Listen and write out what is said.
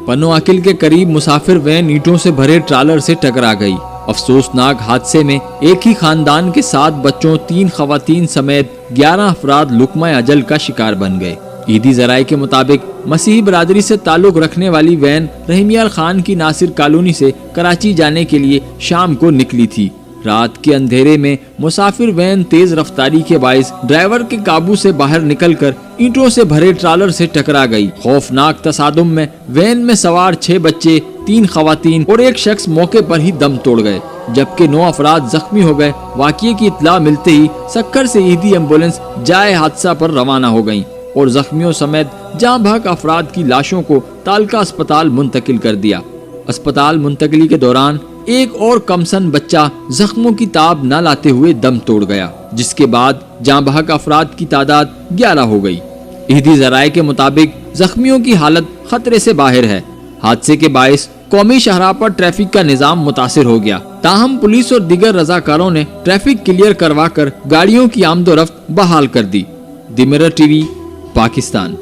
پنواکل کے قریب مسافر وین اینٹوں سے بھرے ٹرالر سے ٹکرا گئی۔ افسوسناک حادثے میں ایک ہی خاندان کے 7 بچوں، 3 خواتین سمیت 11 افراد لقمہ اجل کا شکار بن گئے۔ عیدی ذرائع کے مطابق مسیحی برادری سے تعلق رکھنے والی وین رحیمیال خان کی ناصر کالونی سے کراچی جانے کے لیے شام کو نکلی تھی۔ رات کے اندھیرے میں مسافر وین تیز رفتاری کے باعث ڈرائیور کے قابو سے باہر نکل کر اینٹوں سے بھرے ٹرالر سے ٹکرا گئی۔ خوفناک تصادم میں وین میں سوار 6 بچے، 3 خواتین اور ایک شخص موقع پر ہی دم توڑ گئے، جبکہ 9 افراد زخمی ہو گئے۔ واقعے کی اطلاع ملتے ہی سکھر سے عیدی ایمبولینس جائے حادثہ پر روانہ ہو گئیں اور زخمیوں سمیت جاں بحق افراد کی لاشوں کو تالکا اسپتال منتقل کر دیا۔ اسپتال منتقلی کے دوران ایک اور کمسن بچہ زخموں کی تاب نہ لاتے ہوئے دم توڑ گیا، جس کے بعد جاں بحق افراد کی تعداد 11 ہو گئی۔ عیدی ذرائع کے مطابق زخمیوں کی حالت خطرے سے باہر ہے۔ حادثے کے باعث قومی شاہراہ پر ٹریفک کا نظام متاثر ہو گیا، تاہم پولیس اور دیگر رضاکاروں نے ٹریفک کلیئر کروا کر گاڑیوں کی آمد و رفت بحال کر دی۔ دی مرر ٹی وی، پاکستان۔